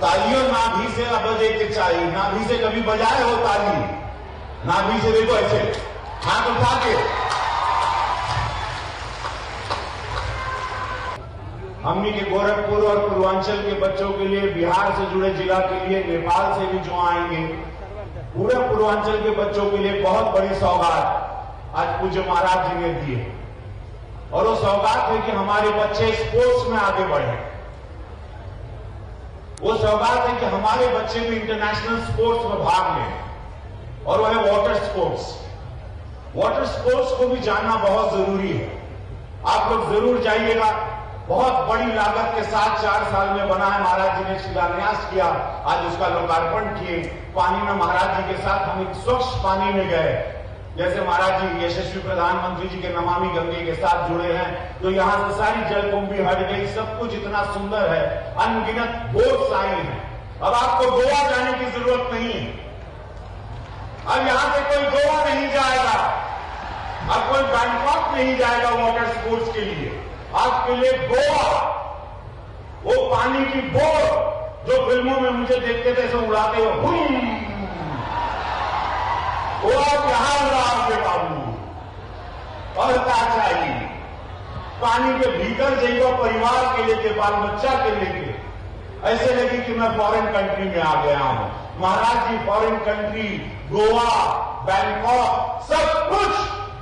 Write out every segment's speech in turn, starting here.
तालियों नाभि से बजे के चाहिए, नाभि से कभी बजाए हो ताली? नाभि से देखो ऐसे हाथ उठा के। हमनी के गोरखपुर और पूर्वांचल के बच्चों के लिए, बिहार से जुड़े जिला के लिए, नेपाल से भी जो आएंगे, पूरे पूर्वांचल के बच्चों के लिए बहुत बड़ी सौगात आज पूज्य महाराज जी ने दी है। और वो सौगात है कि हमारे बच्चे स्पोर्ट्स में आगे बढ़े। वो सौगात है कि हमारे बच्चे भी इंटरनेशनल स्पोर्ट्स में भाग लें, और वह है वाटर स्पोर्ट्स। वाटर स्पोर्ट्स को भी जानना बहुत जरूरी है। आप लोग जरूर जाइएगा। बहुत बड़ी लागत के साथ 4 साल में बना है। महाराज जी ने शिलान्यास किया, आज उसका लोकार्पण किए। पानी में महाराज जी के साथ हम एक स्वच्छ पानी में गए। जैसे महाराज जी यशस्वी प्रधानमंत्री जी के नमामि गंगे के साथ जुड़े हैं, तो यहां से सारी जलकुंभी हट गई। सब कुछ इतना सुंदर है, अनगिनत बोट्स आई हैं। अब आपको गोवा जाने की जरूरत नहीं है। अब यहां से कोई गोवा नहीं जाएगा, अब कोई बैंकॉक नहीं जाएगा वाटर स्पोर्ट्स के लिए। आपके लिए गोवा, वो पानी की बोट जो फिल्मों में मुझे देखते थे सब उड़ाते हो, वो आप यहां उड़ाओगे बाबू। और क्या चाहिए? पानी के भीतर जाइए, परिवार के लेके, बाल बच्चा के लेके, ऐसे लगे कि मैं फॉरेन कंट्री में आ गया हूं। महाराज जी फॉरेन कंट्री, गोवा, बैंकॉक, सब कुछ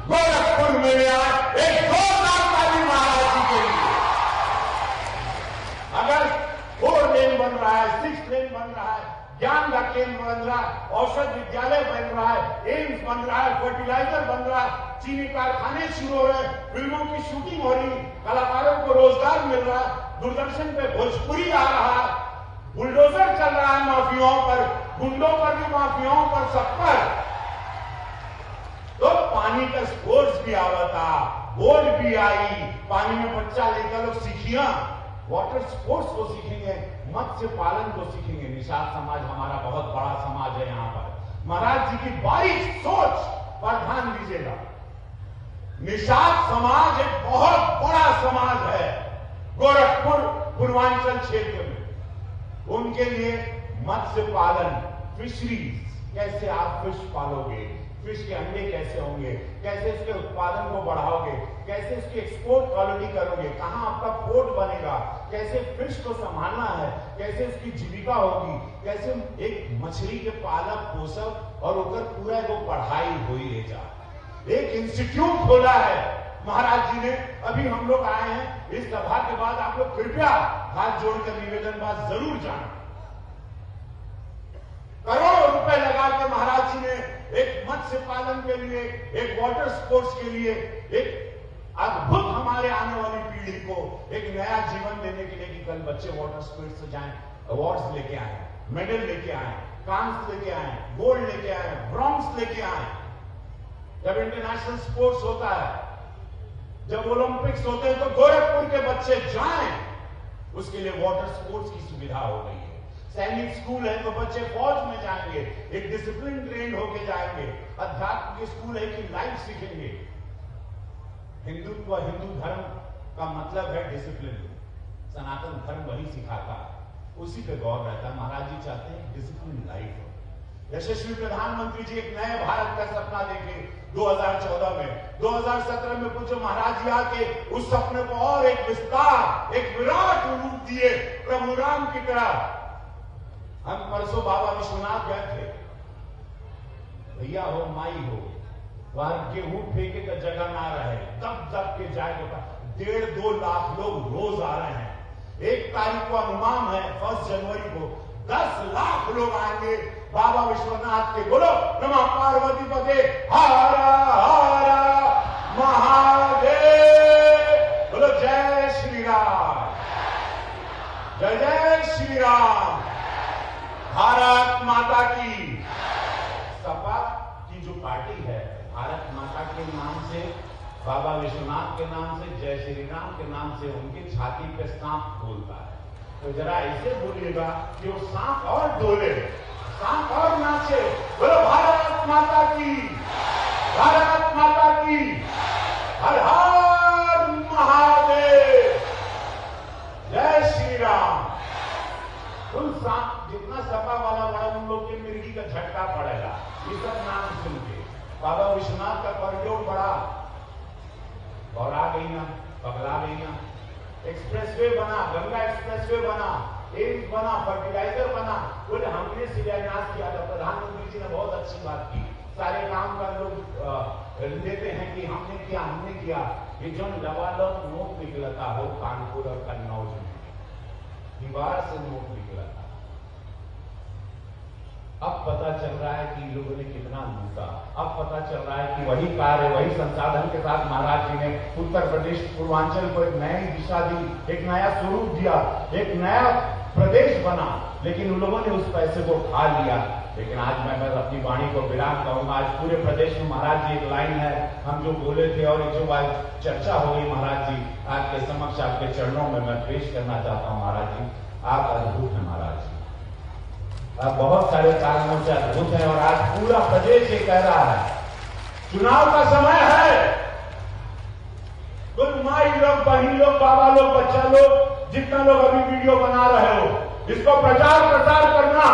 गोरखपुर में आए। एक जोरदार ताली महाराज जी के लिए। अगर 4 लेन बन रहा है, 6 लेन बन रहा है, ज्ञान का केंद्र बन रहा है, औषध विद्यालय बन रहा है, एम्स बन रहा है, फर्टिलाइजर बन रहा है, चीनी कारखाने शुरू हो रहे हैं, फिल्मों की शूटिंग हो रही, कलाकारों को रोजगार मिल रहा है, दूरदर्शन पे भोजपुरी आ रहा है, बुलडोजर चल रहा है माफियाओं पर, गुंडों पर भी, माफियाओं पर, सब पर। तो पानी का स्पोर्ट्स भी आवा था, बोट भी आई, पानी में बच्चा लेकर लोग सीखिया, वाटर स्पोर्ट्स को सीखेंगे, मत्स्य पालन को सीखेंगे। निषाद समाज हमारा बहुत बड़ा समाज है। यहाँ पर महाराज जी की बारीक सोच पर ध्यान दीजिएगा। निषाद समाज एक बहुत बड़ा समाज है गोरखपुर पूर्वांचल क्षेत्र में। उनके लिए मत्स्य पालन, फिशरीज, कैसे आप फिश पालोगे, फिश के अंडे कैसे होंगे, कैसे इसके उत्पादन को बढ़ाओगे, कैसे इसकी एक्सपोर्ट क्वालिटी करोगे, कहां आपका पोर्ट बनेगा, कैसे फिश को संभालना है, कैसे इसकी जीविका होगी, कैसे एक मछली के पालक पोषक और ऊपर पूरा वो पढ़ाई हुई है। जा एक इंस्टीट्यूट खोला है महाराज जी ने। अभी हम लोग आए हैं, इस सभा के बाद आप लोग कृपया हाथ जोड़कर निवेदन बात जरूर जाना। करोड़ों रुपए लगाकर महाराज जी ने एक मत्स्य पालन के लिए, एक वाटर स्पोर्ट्स के लिए, एक अद्भुत हमारे आने वाली पीढ़ी को एक नया जीवन देने के लिए कि कल बच्चे वाटर स्पोर्ट्स से जाएं, अवार्ड्स लेके आए, मेडल लेके आए, कांस लेके आए, गोल्ड लेके आए, ब्रॉन्ज लेके आए। जब इंटरनेशनल स्पोर्ट्स होता है, जब ओलंपिक्स होते हैं, तो गोरखपुर के बच्चे जाएं, उसके लिए वाटर स्पोर्ट्स की सुविधा हो गई है। सैनिक स्कूल है तो बच्चे फौज में जाएंगे, एक डिसिप्लिन ट्रेन होके जाएंगे। अध्यात्म के स्कूल है कि लाइफ सीखेंगे। हिंदुत्व, हिंदू धर्म का मतलब है डिसिप्लिन। सनातन धर्म वही सिखाता है, उसी पे गौर रहता है। महाराज जी चाहते हैं डिसिप्लिन लाइफ हो। यशस्वी प्रधानमंत्री जी एक नए भारत का सपना देखे 2014 में, 2017 में पूछो महाराज जी आके उस सपने को और एक विस्तार, एक विराट रूप दिए प्रभु राम की तरह। हम परसों बाबा विश्वनाथ गए थे। भैया हो माई हो, वहां गेहूं फेंके का जगह ना रहे, दब दब के जाएगा। 1.5-2 लाख लोग रोज आ रहे हैं। 1 तारीख को अनुमान है 1 जनवरी को 10 लाख लोग आएंगे बाबा विश्वनाथ के। बोलो नमः पार्वती पते हर हर महादेव। बोलो जय श्री राम, जय जय श्री राम, भारत माता की। सपा की जो पार्टी है, भारत माता के नाम से, बाबा विश्वनाथ के नाम से, जय श्री राम के नाम से उनकी छाती पे सांप बोलता है। तो जरा ऐसे बोलिएगा कि वो सांप और डोले, सांप और नाचे। बोलो भारत माता की, भारत माता की, हर हर महादेव, जय श्री राम। जितना सपा वाला बड़ा उन लोग के मिर्गी का झटका पड़ेगा। ये सब नाम सुन के बाबा विश्वनाथ का कॉरिडोर बढ़ा और आ गई ना, पगला गई ना। एक्सप्रेसवे बना, गंगा एक्सप्रेसवे बना, एम्स बना, फर्टिलाइजर बना। बोले हमने शिलान्यास किया था। प्रधानमंत्री जी ने बहुत अच्छी बात की। सारे काम का लोग देते हैं कि हमने किया। ये जो लबालब नोट निकला था वो कानपुर और कन्नौज में दीवार से नोट निकला था। अब पता चल रहा है कि लोगों ने कितना लूटा। अब पता चल रहा है कि वही कार्य, वही संसाधन के साथ महाराज जी ने उत्तर प्रदेश पूर्वांचल को एक नई दिशा दी, एक नया स्वरूप दिया, एक नया प्रदेश बना। लेकिन उन लोगों ने उस पैसे को खा लिया। लेकिन आज मैं अपनी वाणी को विराम करूंगा। आज पूरे प्रदेश में महाराज जी एक लाइन है, हम जो बोले थे और जो आज चर्चा हो गई महाराज जी आपके समक्ष, आपके चरणों में मैं पेश करना चाहता हूं। महाराज जी आप अद्भुत हैं। महाराज जी आप बहुत सारे कारणों से अद्भुत हैं और आज पूरा प्रदेश ये कह रहा है चुनाव का समय है। कुल माई लोग, बहन लोग, बाबा लोग, बच्चा लोग, जितना लोग अभी वीडियो बना रहे हो, इसको प्रचार प्रसार करना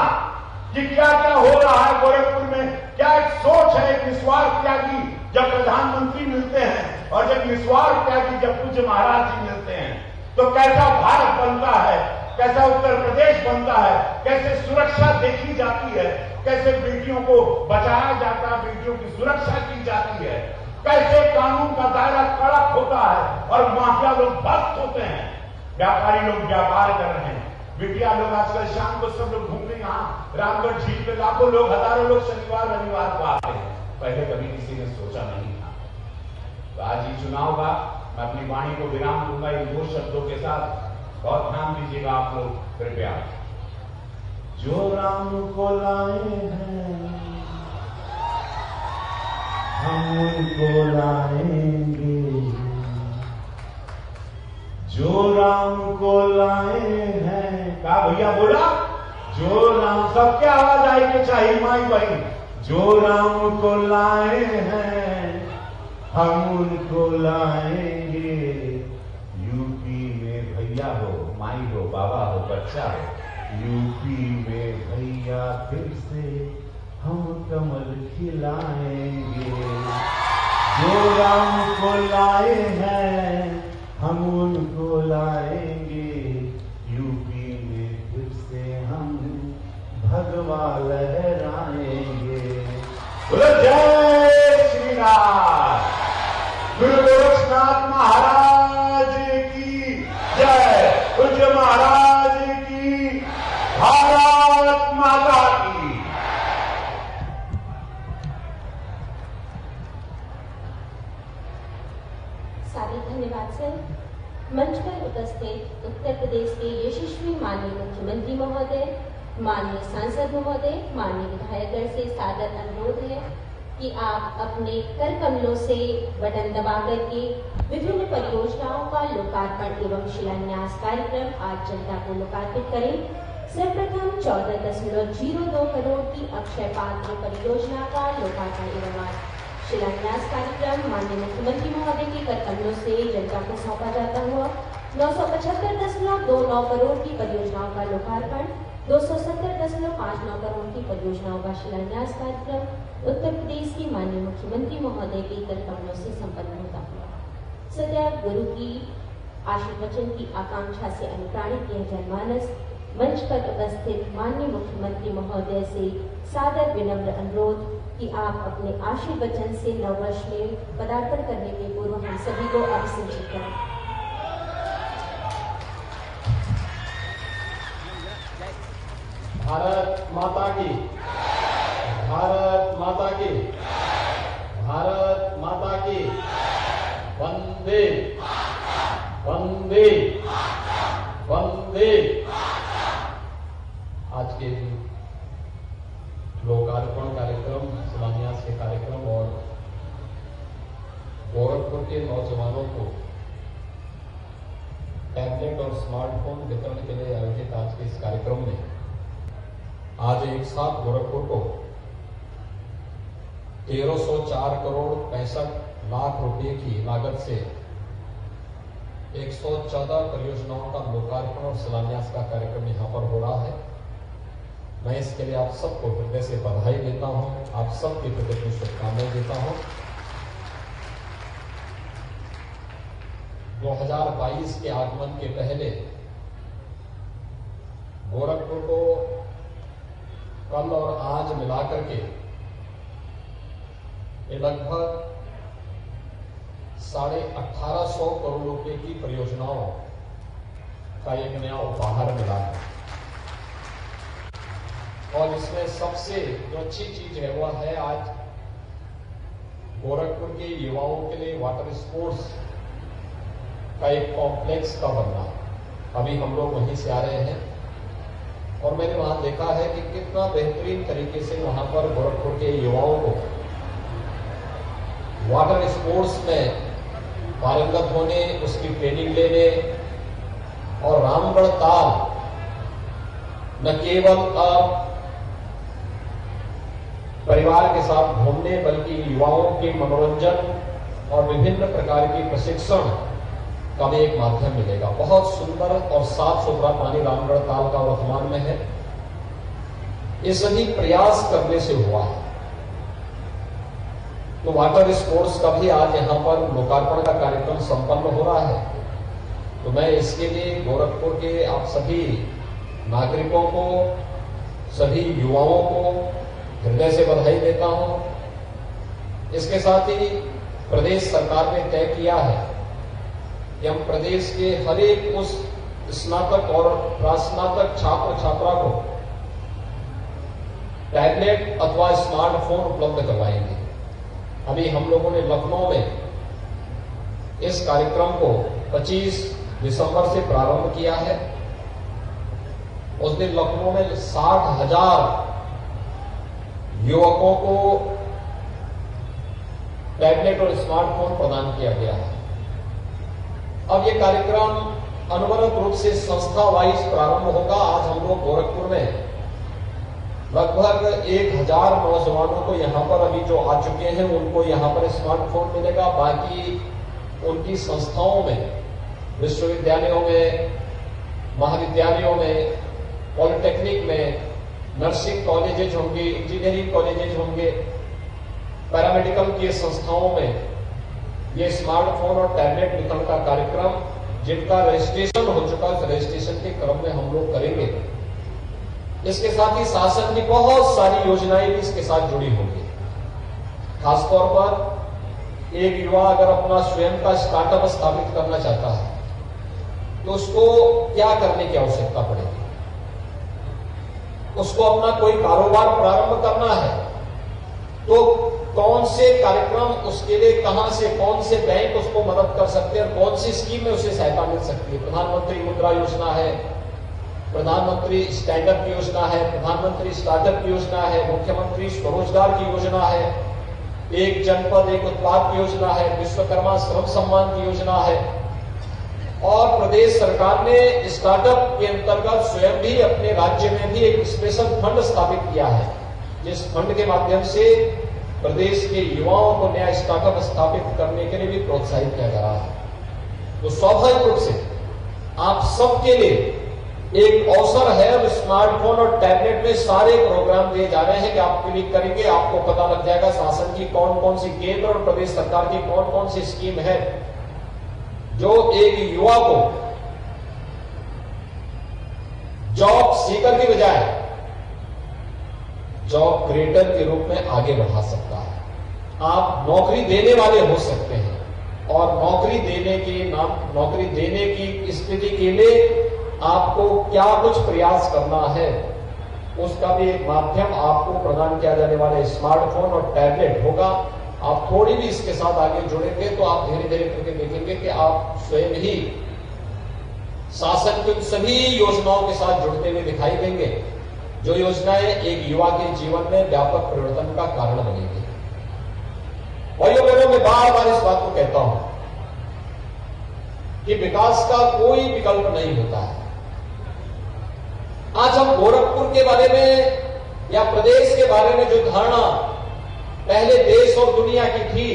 कि क्या क्या हो रहा है गोरखपुर में। क्या एक सोच है, एक निस्वार्थ त्यागी जब प्रधानमंत्री मिलते हैं और जब निस्वार्थ त्यागी जब पूज्य महाराज जी मिलते हैं तो कैसा भारत बनता है, कैसा उत्तर प्रदेश बनता है, कैसे सुरक्षा देखी जाती है, कैसे बेटियों को बचाया जाता है, बेटियों की सुरक्षा की जाती है, कैसे कानून का दायरा कड़क होता है और माफिया लोग बस्त होते हैं, व्यापारी लोग व्यापार कर रहे हैं। बिटिया लोग आजकल शाम को सब लोग घूमने यहाँ रामगढ़ झील पे लाखों लोग, हजारों लोग शनिवार रविवार को आते हैं। पहले कभी किसी ने सोचा नहीं था। तो आज ही चुनाव का मैं अपनी वाणी को विराम दूंगा इन दो शब्दों के साथ। बहुत ध्यान दीजिएगा आप लोग कृपया। जो राम को लाए हैं हम उनको लाएंगे, जो राम को लाए हैं। क्या भैया बोला? जो राम, सबके आवाज आएगी चाहिए माई भाई। जो राम को लाए हैं हम उनको लाएंगे। यूपी में भैया हो, माई हो, बाबा हो, बच्चा हो, यूपी में भैया फिर से हम कमल खिलाएंगे। जो राम को लाए हैं हम उनको लाएंगे। यूपी में फिर से हम भगवा लहराएंगे। बोलो जय श्री राम। गुरु गोरक्षनाथ महाराज की जय। पूज्य महाराज की, भारत माता की। सारे धन्यवाद सर। मंच पर उपस्थित उत्तर प्रदेश के यशस्वी माननीय मुख्यमंत्री महोदय, माननीय सांसद महोदय, माननीय विधायकगण से सादर अनुरोध है कि आप अपने कर कमलों से बटन दबा करके विभिन्न परियोजनाओं का लोकार्पण एवं शिलान्यास कार्यक्रम आज जनता को लोकार्पित करें। सर्वप्रथम 14.02 करोड़ की अक्षय पात्र परियोजना का लोकार्पण एवं शिलान्यास कार्यक्रम माननीय मुख्यमंत्री महोदय के कर कमलों से जनता को सौंपा जाता हुआ 975.29 करोड़ की परियोजनाओं का लोकार्पण, 270.59 करोड़ की परियोजनाओं का शिलान्यास कार्यक्रम उत्तर प्रदेश के माननीय मुख्यमंत्री महोदय के कर कमलों से संपन्न होता हुआ सदैव गुरु की आशीर्वचन की आकांक्षा से अनुप्राणित यह जनमानस मंच पर उपस्थित माननीय मुख्यमंत्री महोदय से सादर विनम्र अनुरोध कि आप अपने आशीर्वचन से नववर्ष में पदार्पण करने के पूर्व हम सभी को अभिसंचित करें। भारत माता की, भारत माता की, भारत माता की। वंदे वंदे वंदे। आज के लोकार्पण कार्यक्रम, शिलान्यास के कार्यक्रम और गोरखपुर के नौजवानों को टैबलेट और स्मार्टफोन वितरण के लिए आयोजित आज के इस कार्यक्रम में आज एक साथ गोरखपुर को 1304 करोड़ 65 लाख रुपए की लागत से 114 परियोजनाओं का लोकार्पण और शिलान्यास का कार्यक्रम यहां पर हो रहा है। मैं इसके लिए आप सबको हृदय से बधाई देता हूं, आप सबके प्रति अपनी शुभकामनाएं देता हूं। 2022 के आगमन के पहले गोरखपुर को कल और आज मिलाकर के ये लगभग 1850 करोड़ रुपए की परियोजनाओं का एक नया उपहार मिला है। और इसमें सबसे जो अच्छी चीज है वह है आज गोरखपुर के युवाओं के लिए वाटर स्पोर्ट्स का एक कॉम्प्लेक्स का बनना। अभी हम लोग वहीं से आ रहे हैं और मैंने वहां देखा है कि कितना बेहतरीन तरीके से वहां पर गोरखपुर के युवाओं को वाटर स्पोर्ट्स में पारंगत होने, उसकी ट्रेनिंग लेने और रामगढ़ ताल न केवल परिवार के साथ घूमने बल्कि युवाओं के मनोरंजन और विभिन्न प्रकार की प्रशिक्षण का भी एक माध्यम मिलेगा। बहुत सुंदर और साफ सुथरा पानी रामगढ़ ताल का वर्तमान में है। ये सभी प्रयास करने से हुआ है। तो वाटर स्पोर्ट्स का भी आज यहां पर लोकार्पण का कार्यक्रम संपन्न हो रहा है। तो मैं इसके लिए गोरखपुर के आप सभी नागरिकों को, सभी युवाओं को हृदय से बधाई देता हूं। इसके साथ ही प्रदेश सरकार ने तय किया है कि हम प्रदेश के हर एक उस स्नातक और प्रास्नातक छात्र छात्रा को टैबलेट अथवा स्मार्टफोन उपलब्ध करवाएंगे। अभी हम लोगों ने लखनऊ में इस कार्यक्रम को 25 दिसंबर से प्रारंभ किया है। उस दिन लखनऊ में 60,000 युवकों को टैबलेट और स्मार्टफोन प्रदान किया गया है। अब ये कार्यक्रम अनवरत रूप से संस्था वाइज प्रारंभ होगा। आज हम लोग गोरखपुर में लगभग 1000 नौजवानों को यहां पर अभी जो आ चुके हैं उनको यहां पर स्मार्टफोन मिलेगा। बाकी उनकी संस्थाओं में, विश्वविद्यालयों में, महाविद्यालयों में, पॉलिटेक्निक में, नर्सिंग कॉलेजेज होंगे, इंजीनियरिंग कॉलेजेज होंगे, पैरामेडिकल की संस्थाओं में ये स्मार्टफोन और टैबलेट वितरण का कार्यक्रम जिनका रजिस्ट्रेशन हो चुका है, रजिस्ट्रेशन के क्रम में हम लोग करेंगे। इसके साथ ही शासन की बहुत सारी योजनाएं भी इसके साथ जुड़ी होंगी। खासतौर पर एक युवा अगर अपना स्वयं का स्टार्टअप स्थापित करना चाहता है तो उसको क्या करने की आवश्यकता पड़ेगी। उसको अपना कोई कारोबार प्रारंभ करना है तो कौन से कार्यक्रम उसके लिए, कहां से, कौन से बैंक उसको मदद कर सकते हैं और कौन सी स्कीम में उसे सहायता मिल सकती है। प्रधानमंत्री मुद्रा योजना है, प्रधानमंत्री स्टैंडअप योजना है, प्रधानमंत्री स्टार्टअप योजना है, मुख्यमंत्री स्वरोजगार की योजना है, एक जनपद एक उत्पाद की योजना है, विश्वकर्मा श्रम सम्मान की योजना है। और प्रदेश सरकार ने स्टार्टअप के अंतर्गत स्वयं भी अपने राज्य में भी एक स्पेशल फंड स्थापित किया है, जिस फंड के माध्यम से प्रदेश के युवाओं को नया स्टार्टअप स्थापित करने के लिए भी प्रोत्साहित किया जा रहा है। तो स्वाभाविक रूप से आप सबके लिए एक अवसर है। अब स्मार्टफोन और टैबलेट में सारे प्रोग्राम दिए जा रहे हैं कि आप क्लिक करेंगे आपको पता लग जाएगा शासन की कौन कौन सी, केंद्र और प्रदेश सरकार की कौन कौन सी स्कीम है जो एक युवा को जॉब सीकर की बजाय जॉब क्रिएटर के रूप में आगे बढ़ा सकता है। आप नौकरी देने वाले हो सकते हैं और नौकरी देने की स्थिति के लिए आपको क्या कुछ प्रयास करना है उसका भी एक माध्यम आपको प्रदान किया जाने वाला स्मार्टफोन और टैबलेट होगा। आप थोड़ी भी इसके साथ आगे जुड़ेंगे तो आप धीरे धीरे करके देखेंगे कि आप स्वयं ही शासन की उन सभी योजनाओं के साथ जुड़ते हुए दिखाई देंगे जो योजनाएं एक युवा के जीवन में व्यापक परिवर्तन का कारण बनेगी। और बहनों मैं बार बार इस बात को कहता हूं कि विकास का कोई विकल्प नहीं होता है। आज हम गोरखपुर के बारे में या प्रदेश के बारे में जो धारणा पहले देश और दुनिया की थी,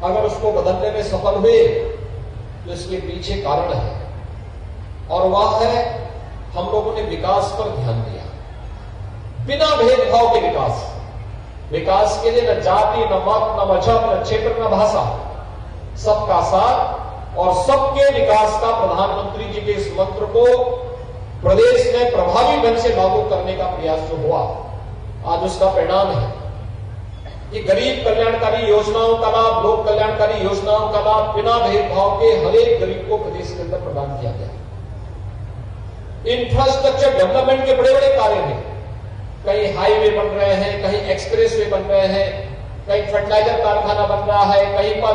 अगर उसको बदलने में सफल हुए तो इसके पीछे कारण है और वह है हम लोगों ने विकास पर ध्यान दिया। बिना भेदभाव के विकास के लिए न जाति, न मत, न मजहब, न क्षेत्र, न भाषा, सबका साथ और सबके विकास का प्रधानमंत्री जी के इस मंत्र को प्रदेश में प्रभावी ढंग से लागू करने का प्रयास जो हुआ, आज उसका परिणाम है कि गरीब कल्याणकारी योजनाओं का लाभ, लोक कल्याणकारी योजनाओं का लाभ बिना भेदभाव के हर एक गरीब को प्रदेश के अंदर प्रदान किया गया। इंफ्रास्ट्रक्चर डेवलपमेंट के बड़े बड़े कार्य हैं, कहीं हाईवे बन रहे हैं, कहीं एक्सप्रेसवे बन रहे हैं, कहीं फर्टिलाइजर कारखाना बन रहा है, कहीं पर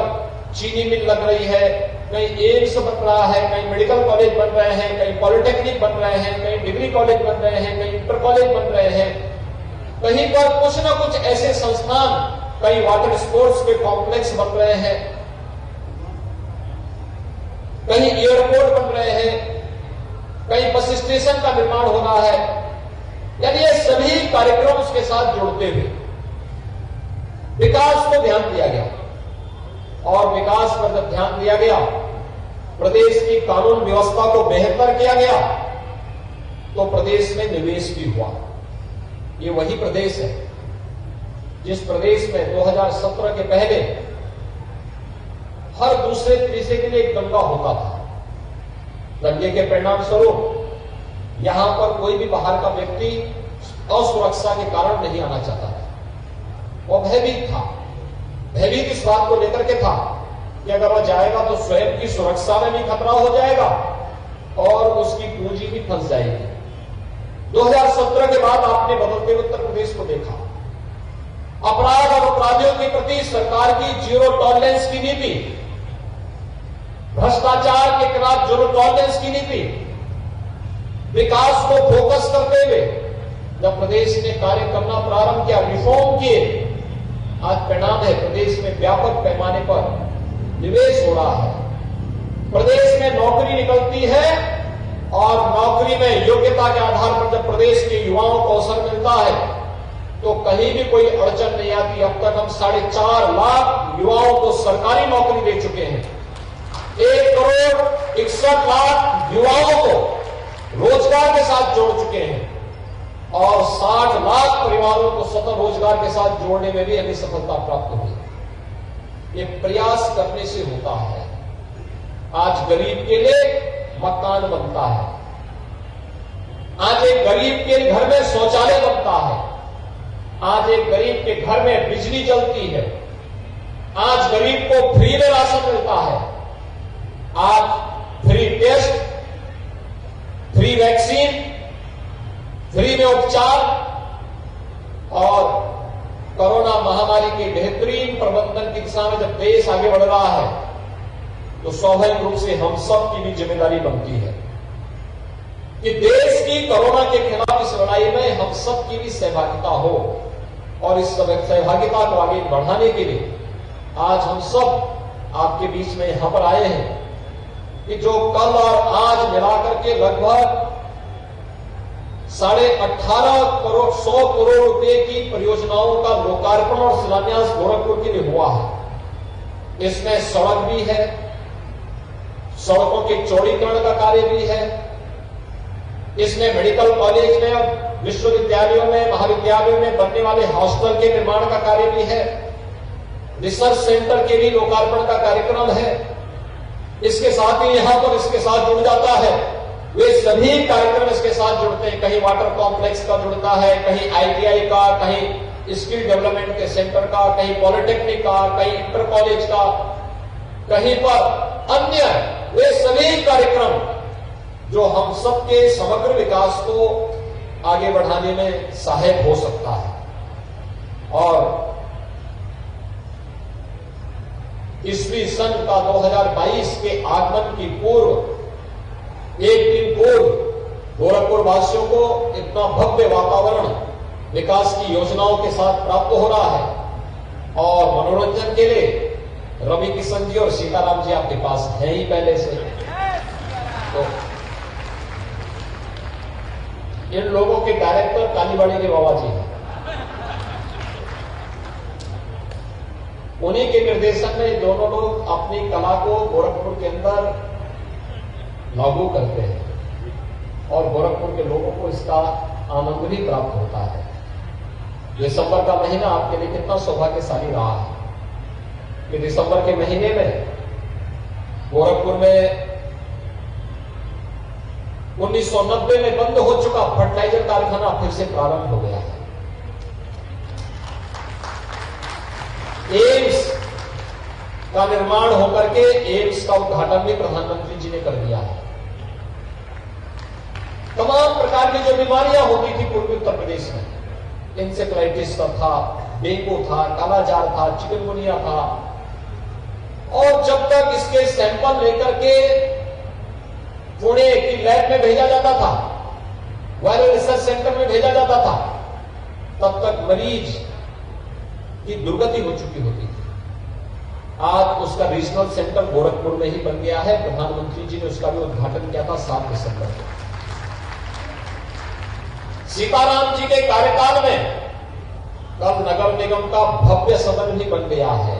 चीनी मिल लग रही है, कहीं एम्स बन रहा है, कहीं मेडिकल कॉलेज बन रहे हैं, कहीं पॉलिटेक्निक बन रहे हैं, कहीं डिग्री कॉलेज बन रहे हैं, कहीं इंटर कॉलेज बन रहे हैं, कहीं पर कुछ न कुछ ऐसे संस्थान, कहीं वाटर स्पोर्ट्स के कॉम्प्लेक्स बन रहे हैं, कहीं एयरपोर्ट बन रहे हैं, कहीं बस स्टेशन का निर्माण हो रहा है। यानी ये सभी कार्यक्रम उसके साथ जोड़ते हुए विकास को ध्यान दिया गया, और विकास पर जब ध्यान दिया गया, प्रदेश की कानून व्यवस्था को बेहतर किया गया, तो प्रदेश में निवेश भी हुआ। ये वही प्रदेश है जिस प्रदेश में 2017 के पहले हर दूसरे तीसरे के लिए एक दंगा होता था। दंगे के परिणाम स्वरूप यहां पर कोई भी बाहर का व्यक्ति असुरक्षा के कारण नहीं आना चाहता था, वो भयभीत था। भयभीत इस बात को लेकर के था कि अगर वह जाएगा तो स्वयं की सुरक्षा में भी खतरा हो जाएगा और उसकी पूंजी भी फंस जाएगी। 2017 के बाद आपने बदलते हुए उत्तर प्रदेश को देखा। अपराध और अपराधियों के प्रति सरकार की जीरो टॉलरेंस की नीति, भ्रष्टाचार के खिलाफ जीरो टॉलरेंस की नीति, विकास को फोकस करते हुए जब प्रदेश ने कार्य करना प्रारंभ किया, रिफॉर्म किए, आज परिणाम है प्रदेश में व्यापक पैमाने पर निवेश हो रहा है। प्रदेश में नौकरी निकलती है और नौकरी में योग्यता के आधार पर जब प्रदेश के युवाओं को अवसर मिलता है तो कहीं भी कोई अड़चन नहीं आती। अब तक हम 4.5 लाख युवाओं को सरकारी नौकरी दे चुके हैं। 1,61,00,000 युवाओं को रोजगार के साथ जोड़ चुके हैं और 60 लाख परिवारों को स्वतः रोजगार के साथ जोड़ने में भी हमें सफलता प्राप्त हुई। ये प्रयास करने से होता है। आज गरीब के लिए मकान बनता है, आज एक गरीब के घर में शौचालय बनता है, आज एक गरीब के घर में बिजली जलती है, आज गरीब को फ्री में राशन मिलता है, आज free test, free vaccine, free में उपचार और कोरोना महामारी के बेहतरीन प्रबंधन की दिशा में जब देश आगे बढ़ रहा है तो स्वाभाविक रूप से हम सब की भी जिम्मेदारी बनती है कि देश की कोरोना के खिलाफ इस लड़ाई में हम सब की भी सहभागिता हो। और इस सहभागिता को आगे बढ़ाने के लिए आज हम सब आपके बीच में यहां पर आए हैं कि जो कल और आज मिलाकर के लगभग 18.5 करोड़ 100 करोड़ रुपए की परियोजनाओं का लोकार्पण और शिलान्यास गोरखपुर के लिए हुआ है। इसमें सड़क भी है, सड़कों के चौड़ीकरण का कार्य भी है, इसमें मेडिकल कॉलेज में और विश्वविद्यालयों में, महाविद्यालयों में बनने वाले हॉस्टल के निर्माण का कार्य भी है, रिसर्च सेंटर के भी लोकार्पण का कार्यक्रम है। इसके साथ ही यहां पर इसके साथ जुड़ जाता है, वे सभी कार्यक्रम इसके साथ जुड़ते हैं। कहीं वाटर कॉम्प्लेक्स का जुड़ता है, कहीं ITI का, कहीं स्किल डेवलपमेंट के सेंटर का, कहीं पॉलिटेक्निक का, कहीं इंटर कॉलेज का, कहीं पर अन्य वे सभी कार्यक्रम जो हम सबके समग्र विकास को आगे बढ़ाने में सहायक हो सकता है। और ईस्वी सन का 2022 के आगमन की पूर्व एक दिन पूर्व गोरखपुर वासियों को इतना भव्य वातावरण विकास की योजनाओं के साथ प्राप्त हो रहा है और मनोरंजन के लिए रवि किशन जी और सीताराम जी आपके पास हैं ही पहले से। तो इन लोगों के डायरेक्टर कालीबाड़ी के बाबा जी हैं, उन्हीं के निर्देशन में दोनों लोग अपनी कला को गोरखपुर के अंदर लागू करते हैं और गोरखपुर के लोगों को इसका आनंद भी प्राप्त होता है। दिसंबर का महीना आपके लिए कितना सौभाग्यशाली रहा है कि दिसंबर के महीने में गोरखपुर में 1990 में बंद हो चुका फर्टिलाइजर कारखाना फिर से प्रारंभ हो गया है। एम्स का निर्माण होकर के एम्स का उद्घाटन भी प्रधानमंत्री जी ने कर दिया है। तमाम प्रकार की जो बीमारियां होती थी पूर्वी उत्तर प्रदेश में, इंसेफ्लाइटिस था, डेंगू था, कालाजार था, चिकनगुनिया था, और जब तक इसके सैंपल लेकर के पुणे की लैब में भेजा जाता था, वायरल रिसर्च सेंटर में भेजा जाता था, तब तक मरीज की दुर्गति हो चुकी होती थी। आज उसका रीजनल सेंटर गोरखपुर में ही बन गया है। प्रधानमंत्री जी ने उसका भी उद्घाटन किया था 7 दिसंबर को। सीताराम जी के कार्यकाल में कल नगर निगम का भव्य सदन भी बन गया है।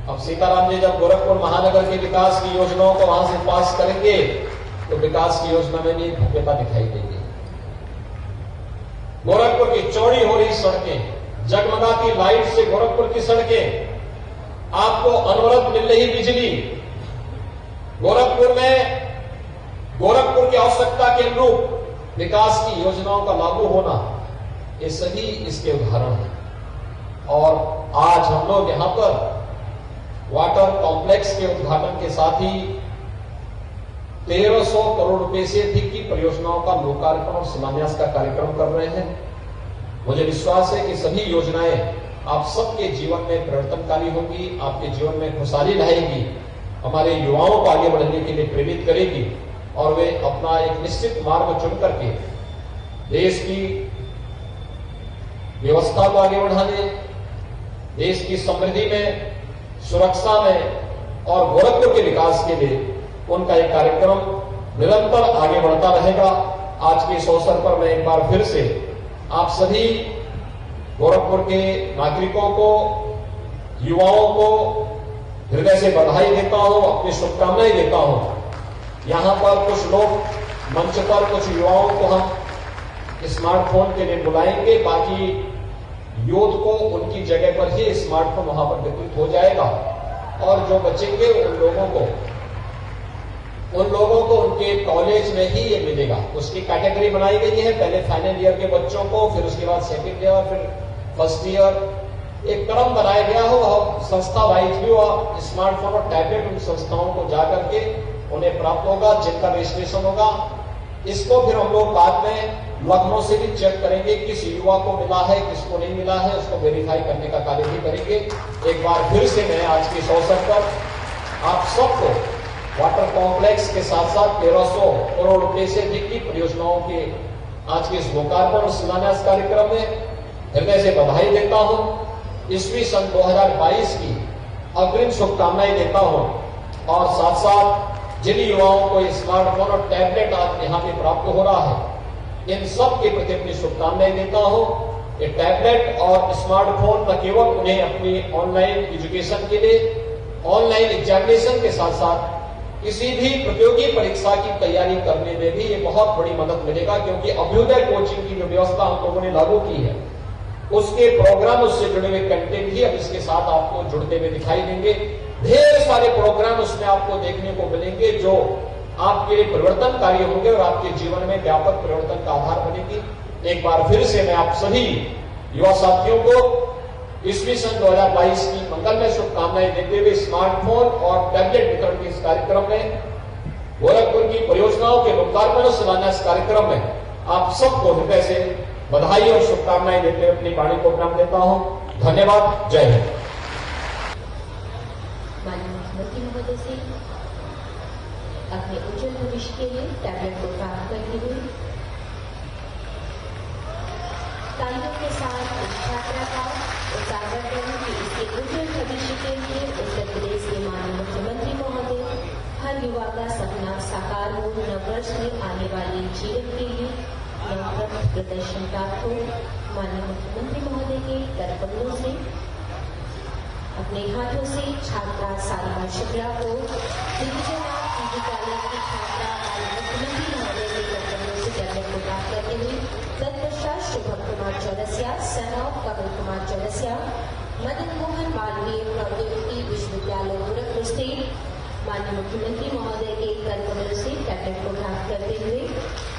अब सीताराम जी जब गोरखपुर महानगर के विकास की योजनाओं को वहां से पास करेंगे तो विकास की योजना में भी भव्यता दिखाई देगी। गोरखपुर की चौड़ी हो रही सड़कें, जगमगाती लाइट से गोरखपुर की सड़कें, आपको अनवरत मिल रही बिजली, गोरखपुर में गोरखपुर की आवश्यकता के अनुरूप विकास की योजनाओं का लागू होना, ये सभी इसके उदाहरण हैं। और आज हम लोग यहां पर वाटर कॉम्प्लेक्स के उद्घाटन के साथ ही 1300 करोड़ रुपए से अधिक की परियोजनाओं का लोकार्पण और शिलान्यास का कार्यक्रम कर रहे हैं। मुझे विश्वास है कि सभी योजनाएं आप सबके जीवन में परिवर्तनकारी होगी, आपके जीवन में खुशहाली लाएगी, हमारे युवाओं को आगे बढ़ने के लिए प्रेरित करेगी और वे अपना एक निश्चित मार्ग चुन करके देश की व्यवस्था को आगे बढ़ाने, देश की समृद्धि में, सुरक्षा में और गोरखपुर के विकास के लिए उनका एक कार्यक्रम निरंतर आगे बढ़ता रहेगा। आज के इस अवसर पर मैं एक बार फिर से आप सभी गोरखपुर के नागरिकों को, युवाओं को हृदय से बधाई देता हूं, अपनी शुभकामनाएं देता हूं। यहां पर कुछ लोग मंच पर कुछ युवाओं को हम स्मार्टफोन के लिए बुलाएंगे, बाकी यूथ को उनकी जगह पर ही स्मार्टफोन वहां पर वितरित हो जाएगा और जो बचेंगे उन लोगों को उनके कॉलेज में ही ये मिलेगा। उसकी कैटेगरी बनाई गई है, पहले फाइनल ईयर के बच्चों को, फिर उसके बाद सेकेंड ईयर, फिर फर्स्ट ईयर, एक क्रम बनाया गया हो और संस्था वाइज भी वो स्मार्टफोन और टैबलेट उन संस्थाओं को जाकर के उन्हें प्राप्त होगा जिनका रजिस्ट्रेशन होगा। इसको फिर हम लोग बाद में लखनऊ से भी चेक करेंगे किस युवा को मिला है, किसको नहीं मिला है, उसको वेरीफाई करने का कार्य भी करेंगे। एक बार फिर से मैं आज के इस अवसर पर आप सबको वाटर कॉम्प्लेक्स के साथ साथ 1300 करोड़ रुपए से अधिक की परियोजनाओं के आज के इस लोकार्पण और शिलान्यास कार्यक्रम में हृदय से बधाई देता हूं। ईस्वी सन 2022 की अग्रिम शुभकामनाएं देता हूं और साथ साथ जिन युवाओं को स्मार्टफोन और टैबलेट आज यहाँ पे प्राप्त हो रहा है, इन सब के प्रति अपनी शुभकामनाएं देता हूं। ये टैबलेट और स्मार्टफोन न केवल उन्हें अपनी ऑनलाइन एजुकेशन के लिए, ऑनलाइन एग्जामिनेशन के साथ साथ किसी भी प्रतियोगी परीक्षा की तैयारी करने में भी ये बहुत बड़ी मदद मिलेगा, क्योंकि अभ्युदय कोचिंग की जो व्यवस्था हम लोगों ने लागू की है उसके प्रोग्राम, उससे जुड़े हुए कंटेंट भी अब इसके साथ आपको जुड़ते हुए दिखाई देंगे। ढेर सारे प्रोग्राम उसमें आपको देखने को मिलेंगे जो आपके लिए परिवर्तनकारी होंगे और आपके जीवन में व्यापक परिवर्तन का आधार बनेगी। एक बार फिर से मैं आप सभी युवा साथियों को ईस्वी सन 2022 की मंगलमय शुभकामनाएं देते हुए स्मार्टफोन और टैबलेट वितरण के इस कार्यक्रम में, गोरखपुर की परियोजनाओं के लोकार्पण और शिलान्यास कार्यक्रम में आप सबको हृदय से बधाई और शुभकामनाएं देते हुए अपनी वाणी को विराम देता हूं। धन्यवाद। जय हिंद। माननीय मुख्यमंत्री महोदय से अपने उज्जवल भविष्य के लिए टैबलेट को प्राप्त करते हुए तालियों के साथ इस छात्रा का उजागर करें कि इसके उज्जवल भविष्य के लिए उत्तर प्रदेश के माननीय मुख्यमंत्री महोदय हर युवा का सपना साकार हो, नववर्ष में आने वाले जीवन के लिए नवप्रद प्रदर्शन प्राप्त हो। माननीय मुख्यमंत्री महोदय के करकमलों से अपने हाथों से छात्रा सारिका शुक्ला को दिग्विजयनाथ पीजी कॉलेज की छात्रा माननीय मुख्यमंत्री महोदय के करकमलों से टैबलेट को प्राप्त करते हुए तत्पश्चात शुभम कुमार कुमार चौरसिया, सन ऑफ कमल कुमार चौरसिया, मदन मोहन मालवीय प्रौद्योगिकी विश्वविद्यालय गोरखपुर स्टेट, माननीय मुख्यमंत्री महोदय के कर कमलों से कैबिनेट को प्राप्त करते हुए